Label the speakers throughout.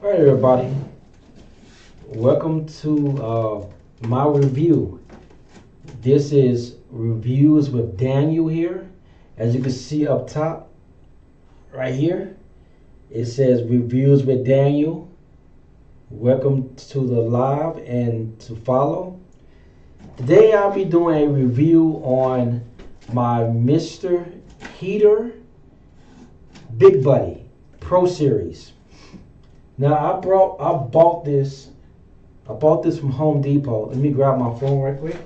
Speaker 1: All right, everybody. Welcome to my review. This is Reviews with Daniel here. As you can see up top, right here, it says Reviews with Daniel. Welcome to the live and to follow. Today I'll be doing a review on my Mr. Heater Big Buddy Pro Series. Now I bought this from Home Depot. Let me grab my phone right quick.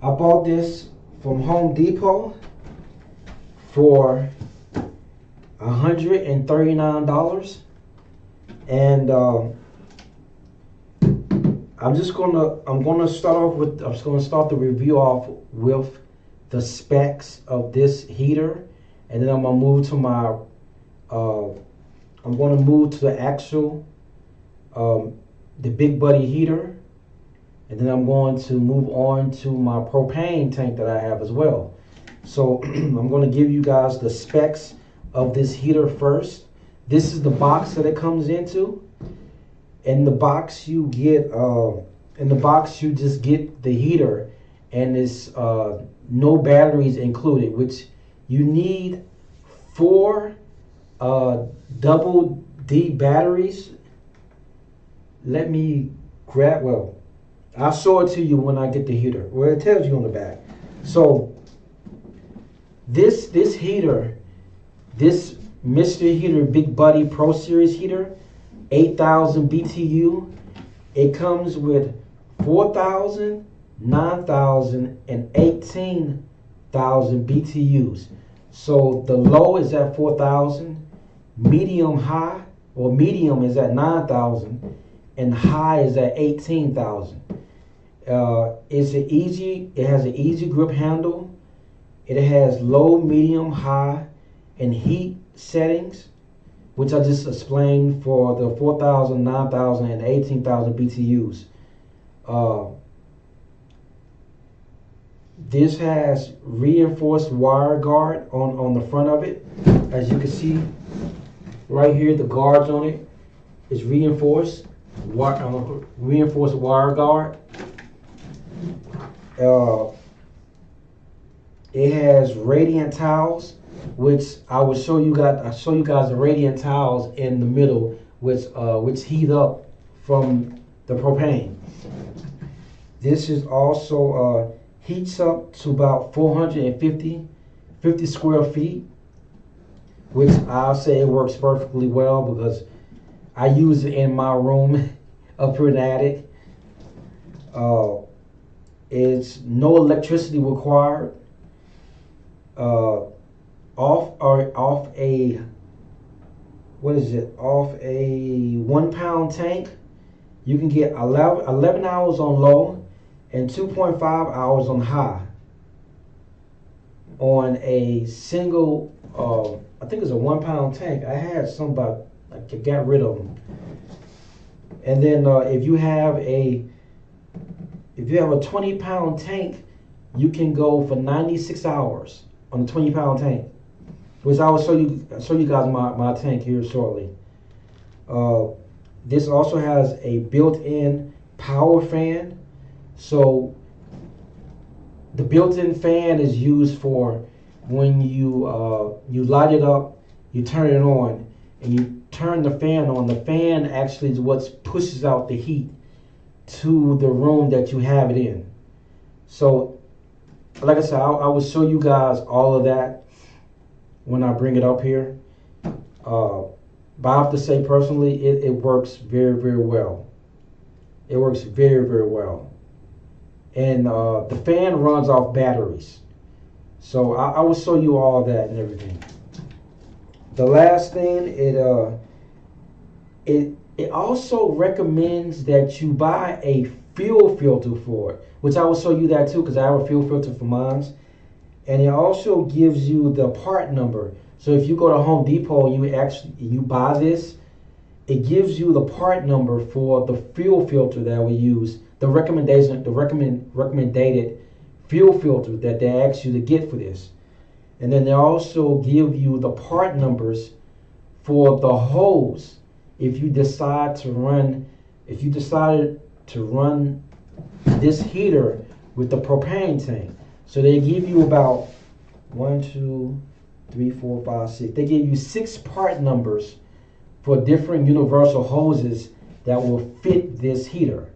Speaker 1: I bought this from Home Depot for $139, and I'm gonna start the review off with the specs of this heater, and then I'm gonna move to my the actual the Big Buddy heater, and then I'm going to move on to my propane tank that I have as well. So I'm going to give you guys the specs of this heater first. This is the box that it comes into. In the box you get you just get the heater, and it's no batteries included, which you need 4 double D batteries. Let me I'll show it to you when I get the heater. Well, it tells you on the back. So this heater, this Mr. Heater Big Buddy Pro Series heater, 8,000 BTU. It comes with 4,000, 9,000, and 18,000 BTUs. So the low is at 4,000, medium is at 9,000, and high is at 18,000. It has an easy grip handle. It has low, medium, high, and heat settings, which I just explained for the 4,000, 9,000, and 18,000 BTUs. This has reinforced wire guard on the front of it. As you can see right here, the guards on it is reinforced wire guard. It has radiant towels, which I will show you guys. I'll show you guys the radiant towels in the middle, which heat up from the propane. This is also heats up to about 450 square feet, which I'll say it works perfectly well because I use it in my room up here in the attic. It's no electricity required. Off a 1 pound tank, you can get 11 hours on low and 2.5 hours on high on a single, I think it's a 1 pound tank. I had some, but I got rid of them. And then if you have a 20 pound tank, you can go for 96 hours on the 20 pound tank, which I will show you guys my tank here shortly. This also has a built-in power fan. So the built-in fan is used for when you light it up, you turn it on, and you turn the fan on. The fan actually is what pushes out the heat to the room that you have it in. So like I said, I will show you guys all of that when I bring it up here. But I have to say personally, it works very, very well. It works very, very well. And the fan runs off batteries. So I will show you all that and everything. The last thing, it also recommends that you buy a fuel filter for it, which I will show you that too, because I have a fuel filter for mine. And it also gives you the part number. So if you go to Home Depot and you buy this, it gives you the part number for the fuel filter that we use, the recommended fuel filter that they ask you to get for this. And then they also give you the part numbers for the hose if you decide to run, if you decided to run this heater with the propane tank. So they give you about 1, 2, 3, 4, 5, 6. They give you 6 part numbers for different universal hoses that will fit this heater.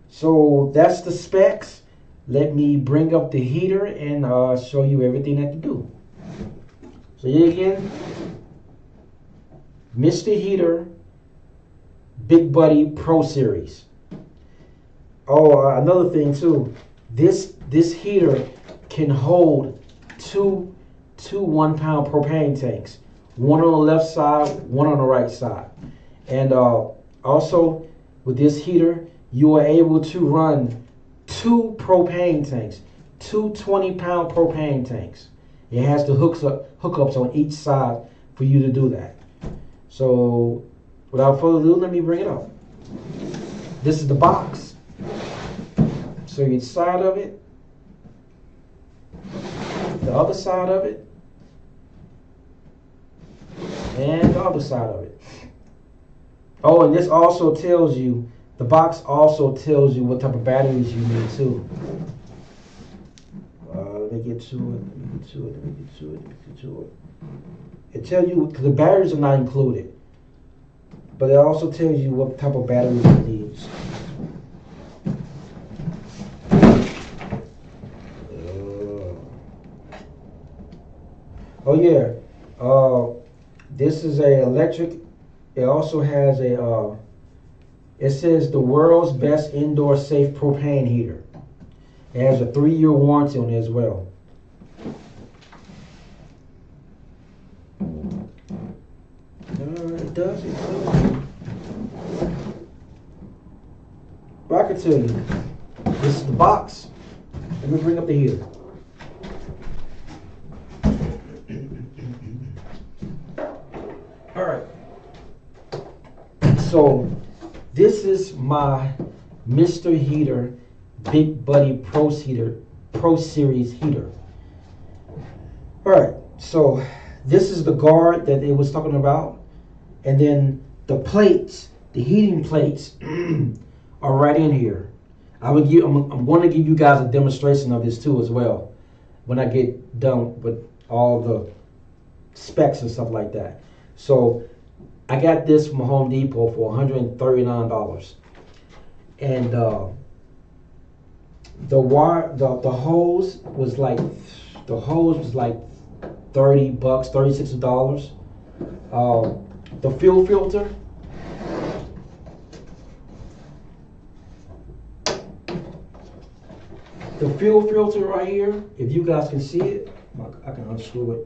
Speaker 1: So that's the specs. Let me bring up the heater and show you everything that to do. So here again, Mr. Heater Big Buddy Pro Series. Oh, another thing too. This heater can hold two 1-pound propane tanks, one on the left side, one on the right side. And also with this heater, you are able to run 2 propane tanks, 2 20-pound propane tanks. It has the hookups on each side for you to do that. So without further ado, let me bring it up. This is the box. So each side of it, the other side of it, and the other side of it. Oh, and this also tells you, the box also tells you what type of batteries you need too. Let me get to it. It tells you, because the batteries are not included, but it also tells you what type of batteries it needs. Oh yeah, this is a electric. It also has a. It says the world's best indoor safe propane heater. It has a 3-year warranty on it as well. It does. But I can tell you, this is the box. Let me bring up the heater. All right. So this is my Mr. Heater Big Buddy Pro Series heater. All right. So this is the guard that it was talking about, and then the plates, the heating plates, are right in here. I'm going to give you guys a demonstration of this too as well when I get done with all the specs and stuff like that. So I got this from Home Depot for $139, and the hose was like $30, $36. The fuel filter, right here, if you guys can see it, I can unscrew it.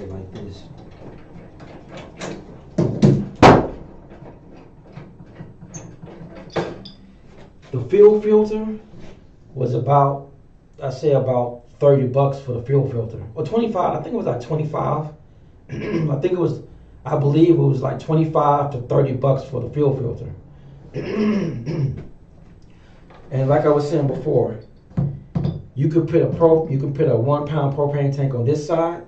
Speaker 1: Like this. The fuel filter was about, I say about $30 for the fuel filter, or 25. I think it was like 25. I believe it was like 25 to $30 for the fuel filter. And like I was saying before, you could put a 1-pound propane tank on this side,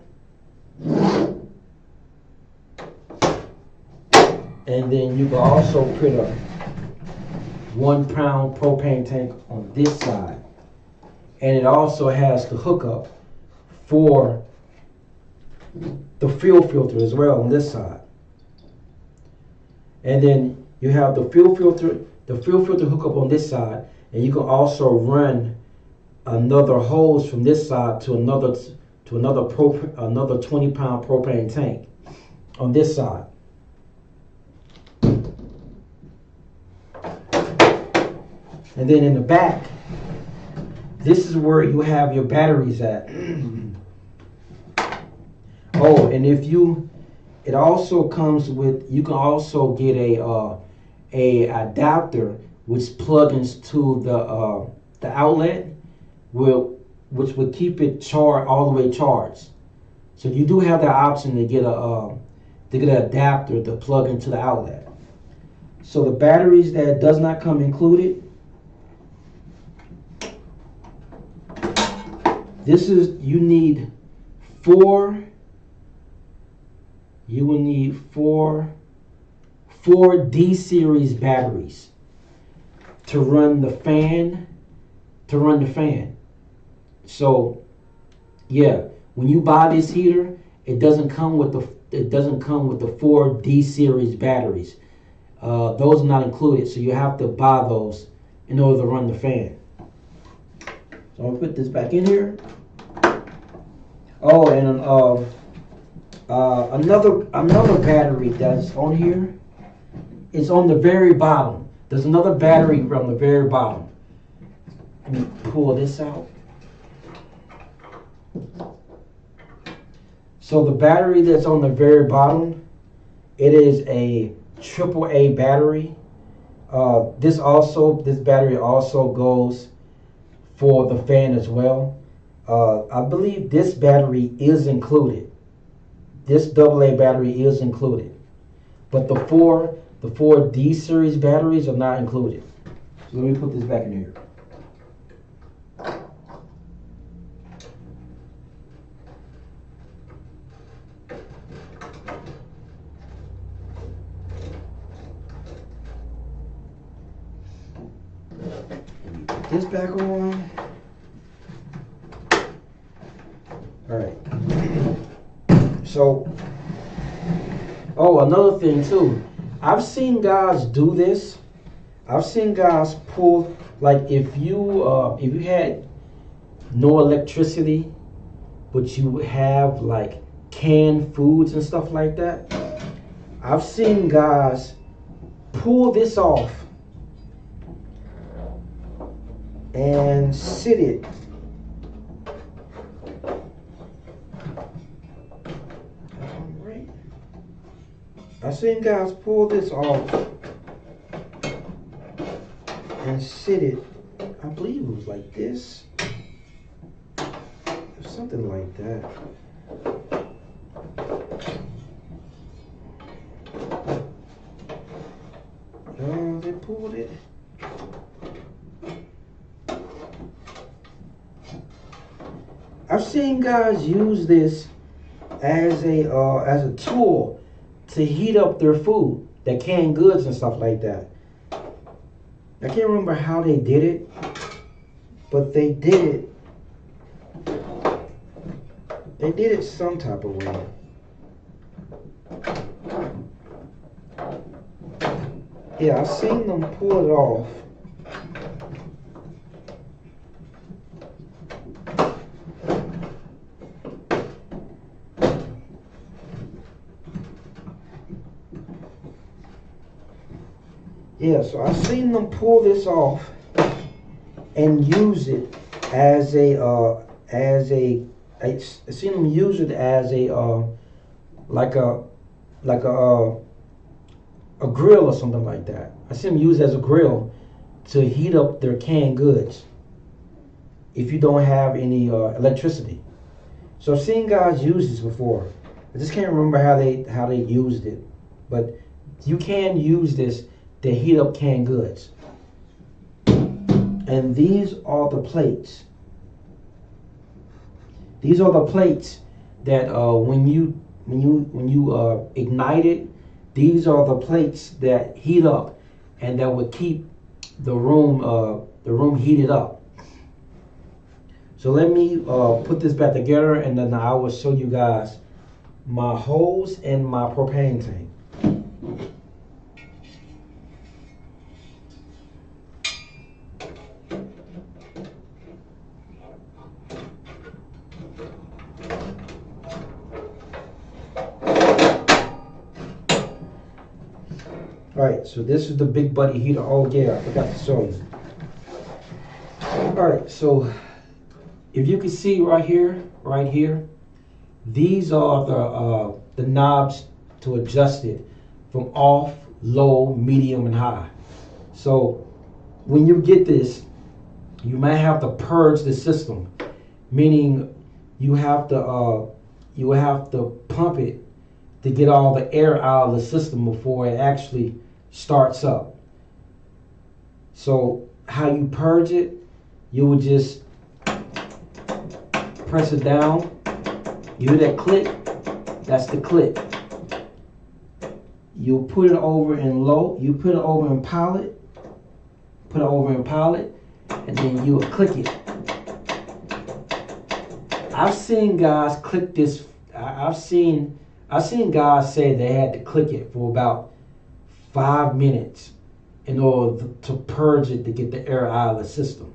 Speaker 1: and then you can also put a 1-pound propane tank on this side, and it also has the hookup for the fuel filter as well on this side. And then you have the fuel filter hookup on this side, and you can also run another hose from this side to another 20-pound propane tank on this side. And then in the back, this is where you have your batteries at. Oh, and if you It also comes with, you can also get a adapter which plugs into the outlet, which will keep it charged, all the way charged. So you do have the option to get an adapter to plug into the outlet. So the batteries that does not come included, this is, you will need four D series batteries to run the fan. So yeah, when you buy this heater, it doesn't come with the four D series batteries. Those are not included, so you have to buy those in order to run the fan. So I'll put this back in here. Oh, and another battery that's on here is on the very bottom. There's another battery on the very bottom. Let me pull this out. So the battery that's on the very bottom, it is a AAA battery. This battery also goes for the fan as well. I believe this battery is included. This AA battery is included, but the four D series batteries are not included. So let me put this back in here. Put this back on. All right. So, another thing too. I've seen guys do this. I've seen guys pull, like, if you had no electricity, but you have like canned foods and stuff like that. I've seen guys pull this off and sit it. I've seen guys pull this off and sit it. I believe it was like this, or something like that. No, they pulled it. I've seen guys use this as a tool to heat up their food, their canned goods and stuff like that. I can't remember how they did it, but they did it. They did it some type of way. Yeah, I've seen them pull it off. Yeah, so I've seen them pull this off and use it as I've seen them use it as like a grill or something like that. I see them use it as a grill to heat up their canned goods if you don't have any electricity. So I've seen guys use this before. I just can't remember how they used it, but you can use this to heat up canned goods. And these are the plates. These are the plates that when you ignite it, these are the plates that heat up and that would keep the room heated up. So let me put this back together, and then I will show you guys my hose and my propane tank. Alright, so this is the Big Buddy heater. Oh yeah, I forgot to show you. Alright, so if you can see right here, these are the knobs to adjust it from off, low, medium, and high. So when you get this, you might have to purge the system, meaning you have to pump it to get all the air out of the system before it actually starts up. So how you purge it, you would just press it down. You hear that click? That's the click. You put it over in low, you put it over in pilot, and then you will click it. I've seen guys click this. I've seen guys say they had to click it for about 5 minutes in order to purge it to get the air out of the system.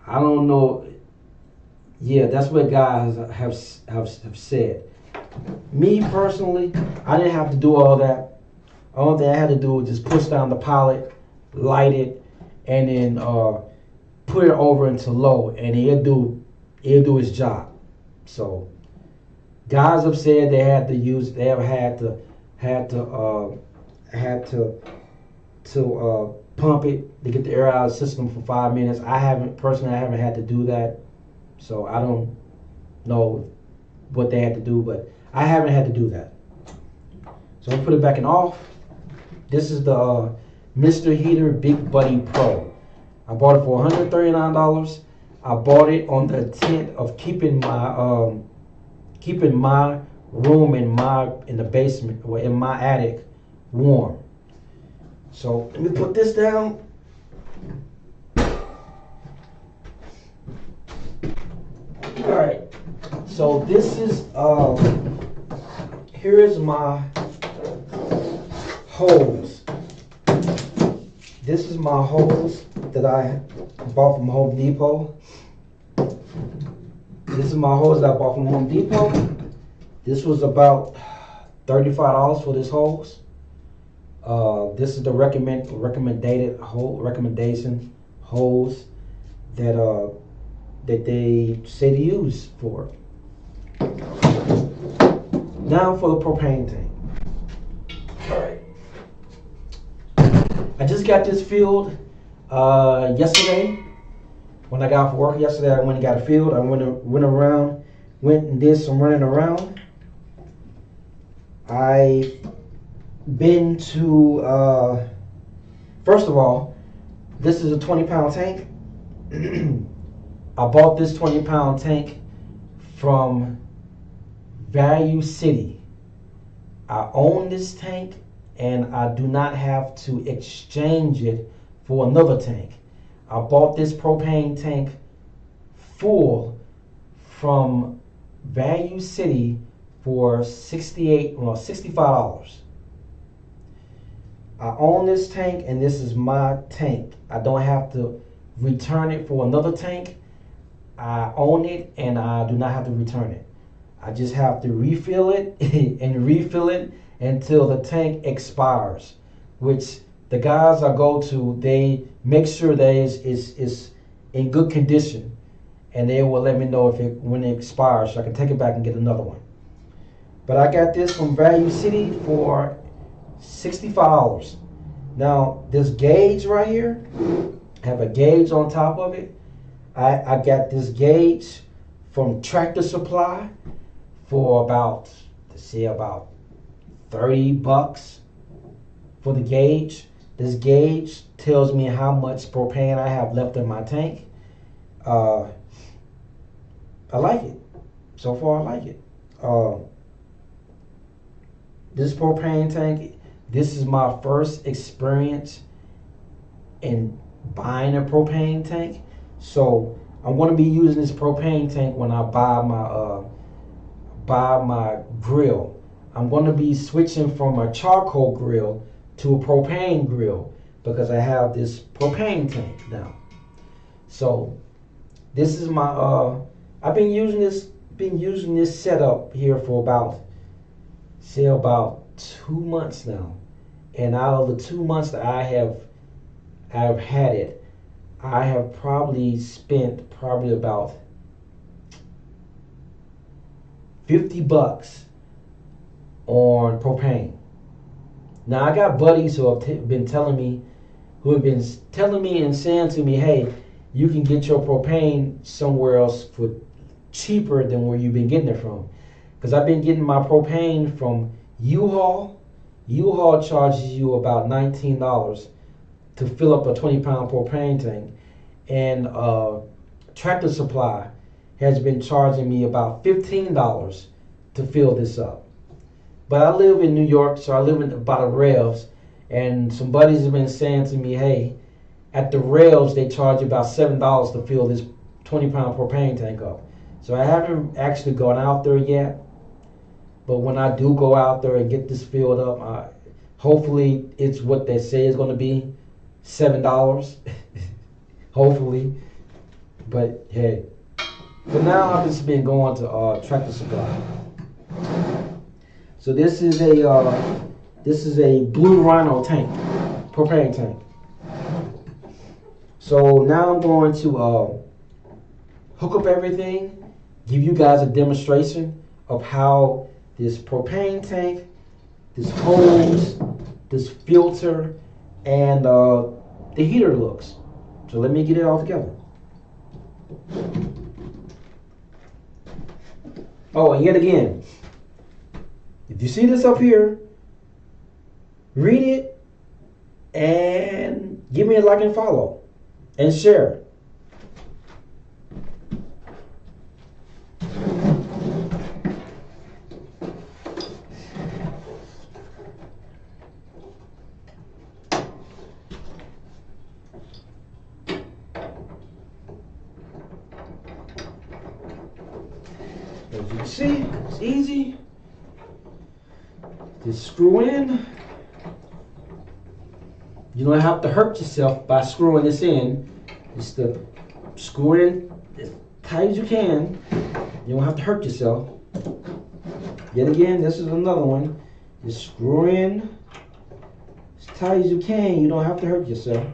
Speaker 1: I don't know. Yeah, that's what guys have said. Me personally, I didn't have to do all that. All thing I had to do was just push down the pilot, light it, and then put it over into low, and it'll do its job. So guys have said they had to pump it to get the air out of the system for 5 minutes. I haven't had to do that, so I don't know what they had to do, but I haven't had to do that. So I'll put it back in off. This is the Mr. Heater Big Buddy Pro. I bought it for $139. I bought it on the intent of keeping my room in the basement or in my attic warm. So let me put this down. All right. So this is here is my hose. This is my hose that I bought from Home Depot. This is my hose that I bought from Home Depot. This was about $35 for this hose. This is the recommendation hose that they say to use for it. Now for the propane tank. All right. I just got this filled yesterday. When I got off work yesterday, I went and got it filled. I went and did some running around. I've been to, first of all, this is a 20-pound tank. I bought this 20-pound tank from Value City. I own this tank and I do not have to exchange it for another tank. I bought this propane tank full from Value City for $65. I own this tank and this is my tank. I don't have to return it for another tank. I own it and I do not have to return it. I just have to refill it and refill it until the tank expires, which the guys I go to, they make sure that it's in good condition, and they will let me know when it expires so I can take it back and get another one. But I got this from Value City for $65. Now this gauge right here, I have a gauge on top of it. I got this gauge from Tractor Supply for about $30 for the gauge. This gauge tells me how much propane I have left in my tank. I like it. So far I like it. This propane tank, this is my first experience in buying a propane tank. So I'm going to be using this propane tank when I buy my grill. I'm going to be switching from a charcoal grill to a propane grill because I have this propane tank now. So this is my I've been using this setup here for about 2 months now. And out of the 2 months that I've had it, I have probably spent about $50 $50 on propane. Now I got buddies who have been telling me and saying to me, hey, you can get your propane somewhere else for cheaper than where you've been getting it from. Because I've been getting my propane from U-Haul. U-Haul charges you about $19 to fill up a 20-pound propane tank. And Tractor Supply has been charging me about $15 to fill this up. But I live in New York, so I live by the rails, and some buddies have been saying to me, hey, at the rails they charge you about $7 to fill this 20-pound propane tank up. So I haven't actually gone out there yet, but when I do go out there and get this filled up, hopefully it's what they say it's going to be, $7. Hopefully. But hey, for now I've just been going to Tractor Supply. So this is a Blue Rhino tank, propane tank. So now I'm going to hook up everything, give you guys a demonstration of how this propane tank, this hose, this filter, and the heater looks. So let me get it all together. Oh, and yet again, if you see this up here, read it and give me a like and follow and share. As you can see, it's easy. Just screw in. You don't have to hurt yourself by screwing this in. Just to screw it in as tight as you can. You don't have to hurt yourself. Yet again, this is another one. Just screw in as tight as you can. You don't have to hurt yourself.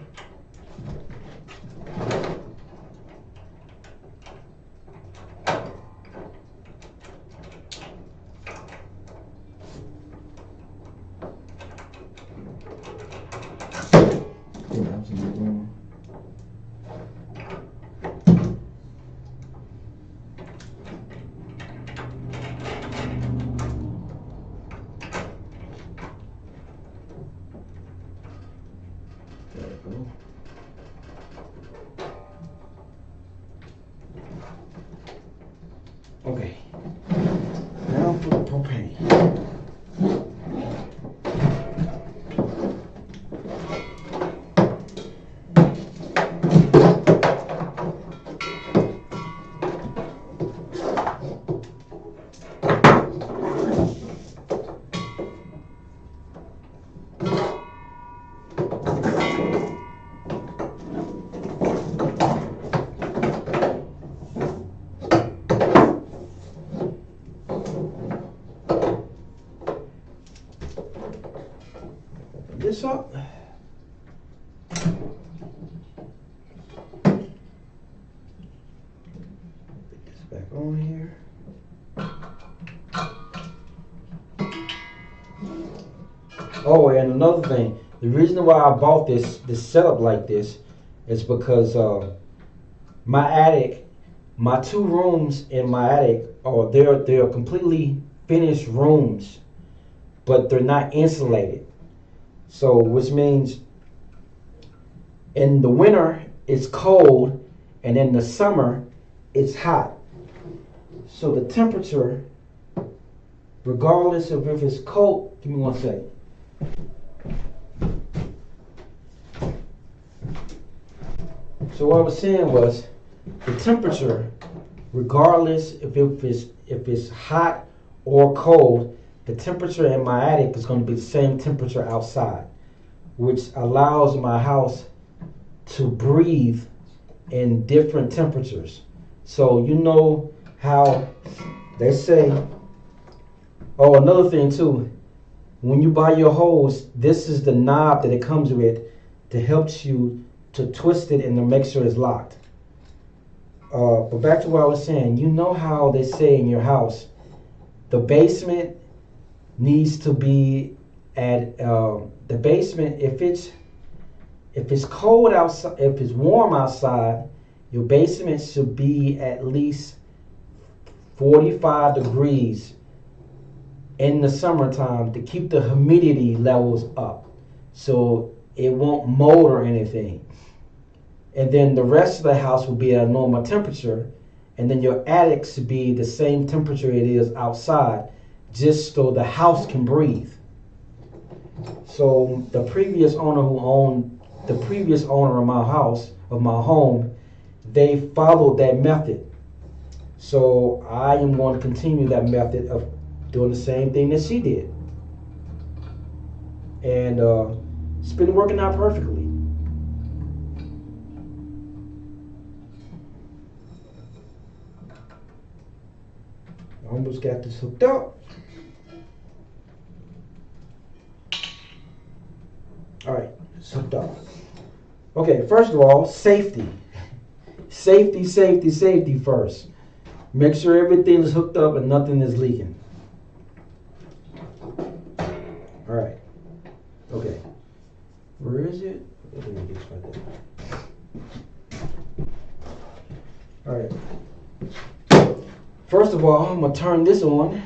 Speaker 1: Okay, now for the propane. This up. Put this back on here. Oh, and another thing, the reason why I bought this setup like this is because my attic, my 2 rooms in my attic, they're completely finished rooms, but they're not insulated. So, which means in the winter it's cold, and in the summer it's hot. So the temperature, regardless of if it's cold, give me one second. So what I was saying was, the temperature, regardless if it's hot or cold, the temperature in my attic is going to be the same temperature outside, which allows my house to breathe in different temperatures. So you know how they say, oh, another thing too, when you buy your hose, this is the knob that it comes with to help you to twist it and to make sure it's locked. But back to what I was saying, you know how they say in your house, the basement needs to be at the basement. If it's cold outside, if it's warm outside, your basement should be at least 45 degrees in the summertime to keep the humidity levels up, so it won't mold or anything. And then the rest of the house will be at a normal temperature, and then your attic should be the same temperature it is outside, just so the house can breathe. So the previous owner of my house, of my home, they followed that method. So I am going to continue that method of doing the same thing that she did. And it's been working out perfectly. Almost got this hooked up. All right, it's hooked up. Okay, first of all, safety. Safety first. Make sure everything is hooked up and nothing is leaking. All right. Okay. Where is it? Let me get right there. All right. First of all, I'm gonna turn this on.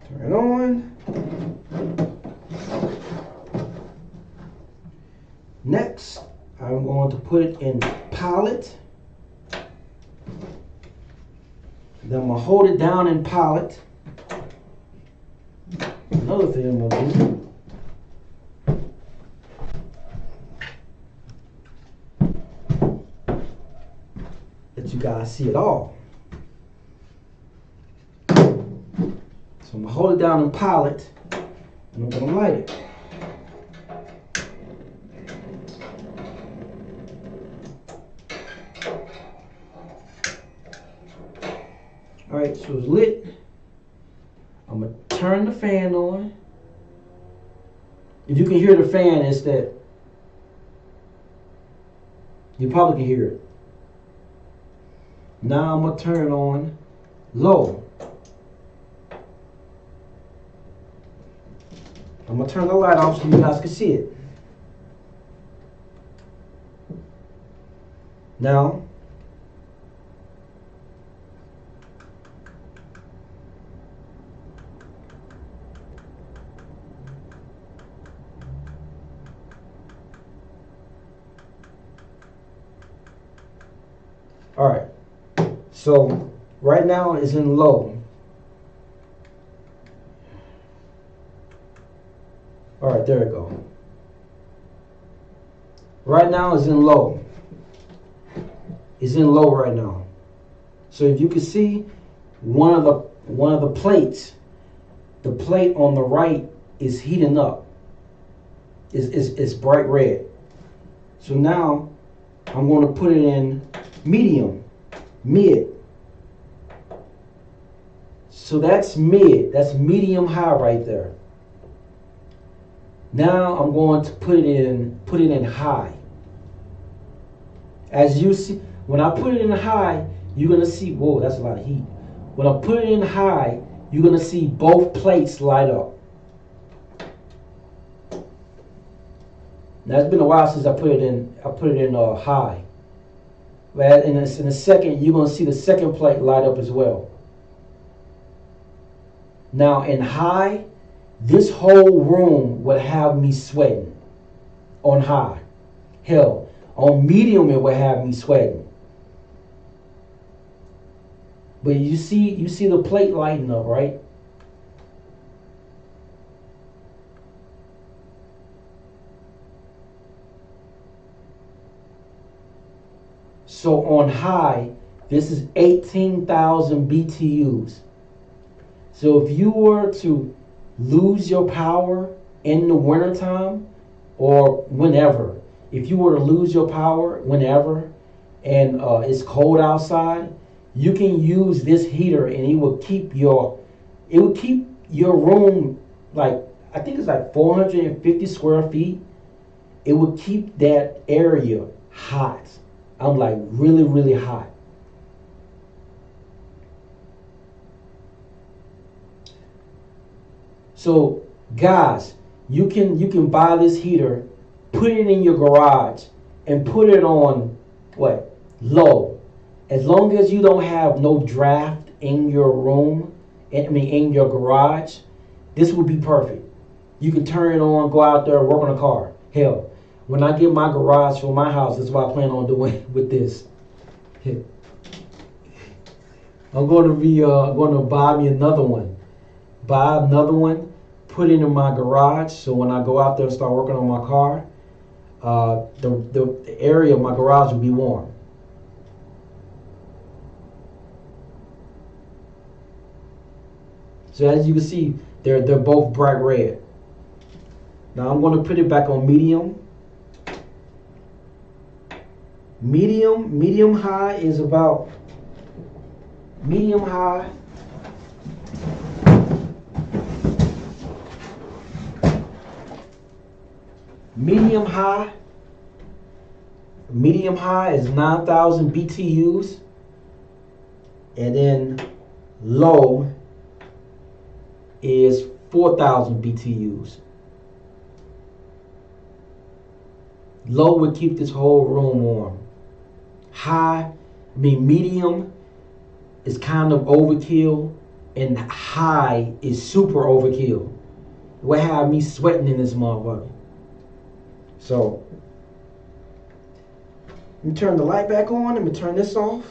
Speaker 1: Turn it on. Next, I'm going to put it in pilot. Then I'm gonna hold it down in pilot. Another thing I'm gonna do. Let you guys see it all. So I'm gonna hold it down in pilot, and I'm gonna light it. All right, so it's lit. I'm gonna turn the fan on. If you can hear the fan, it's that you probably can hear it. Now I'm gonna turn it on low. I'm gonna turn the light off so you guys can see it. Now, all right. So right now it's in low. All right, there we go. Right now it's in low. It's in low right now. So if you can see one of the plates, the plate on the right is heating up. It's bright red. So now I'm going to put it in mid. So that's mid. That's medium high right there. Now I'm going to put it in high. As you see, when I put it in high, you're gonna see, whoa, that's a lot of heat. When I put it in high, you're gonna see both plates light up. Now it's been a while since I put it in high. But in a second, you're gonna see the second plate light up as well. Now in high, this whole room would have me sweating on high. Hell, on medium it would have me sweating. But you see the plate lighting up, right? So on high, this is 18,000 BTUs. So if you were to lose your power in the wintertime or whenever, if you were to lose your power whenever and it's cold outside, you can use this heater and it will keep your room, like, I think it's like 450 square feet. It would keep that area hot. I'm like really, really hot. So guys, you can buy this heater, put it in your garage, and put it on what? Low. As long as you don't have no draft in your room, in your garage, this would be perfect. You can turn it on, go out there, work on a car. Hell, when I get my garage for my house, that's what I plan on doing with this. I'm going to be going to buy me another one. Buy another one, put it in my garage, so when I go out there and start working on my car, the area of my garage will be warm. So as you can see, they're both bright red. Now I'm going to put it back on medium. Medium high is about medium high. Medium high is 9,000 BTUs, and then low is 4,000 BTUs. Low would keep this whole room warm. Medium is kind of overkill, and high is super overkill. It would have me sweating in this motherfucker. So, let me turn the light back on. Let me turn this off.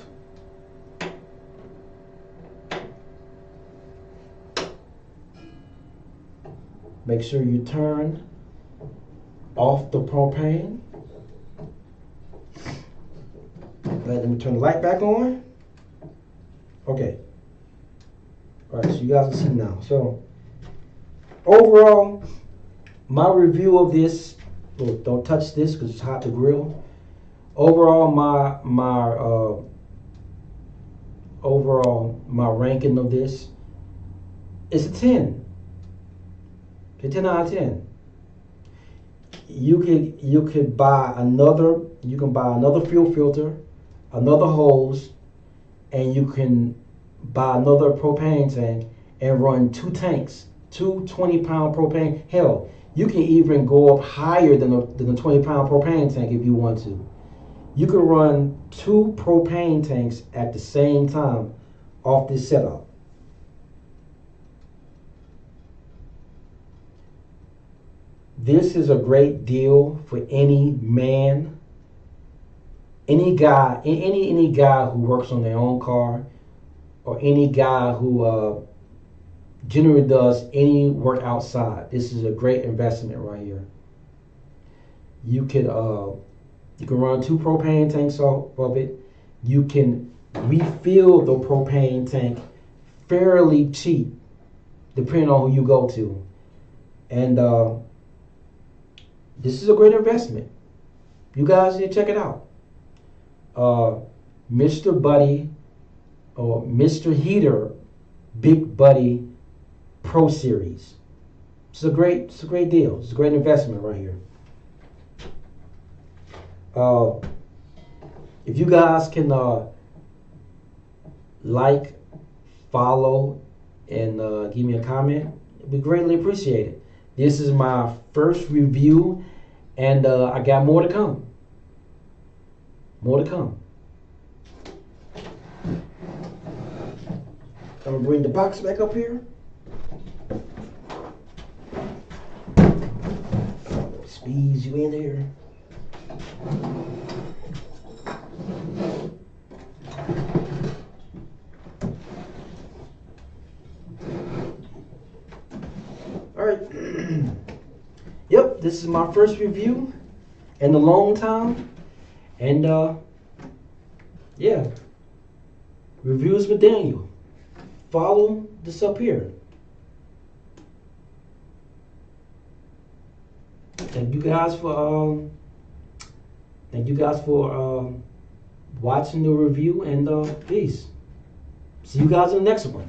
Speaker 1: Make sure you turn off the propane. Let me turn the light back on. Okay. All right, so you guys can see now. So, overall, my review of this, oh, don't touch this because it's hot to grill. Overall, my ranking of this is a 10. A 10 out of 10. You can buy another fuel filter, another hose, and you can buy another propane tank and run two tanks, two 20-pound propane. Hell, you can even go up higher than the 20-pound propane tank if you want to. You can run two propane tanks at the same time off this setup. This is a great deal for any man, any guy, any guy who works on their own car, or any guy who generally does any work outside. This is a great investment right here. You can run two propane tanks off of it. You can refill the propane tank fairly cheap, depending on who you go to, and this is a great investment. You guys need to check it out. Mr. Buddy or Mr. Heater Big Buddy Pro Series. It's a great deal. It's a great investment right here. If you guys can like, follow, and give me a comment, it'd be greatly appreciated. This is my first review, and I got more to come. More to come. I'm gonna bring the box back up here. Squeeze you in there. All right. Yep, this is my first review in a long time, and yeah, reviews with Daniel. Follow this up here. Thank you guys for watching the review, and peace. See you guys in the next one.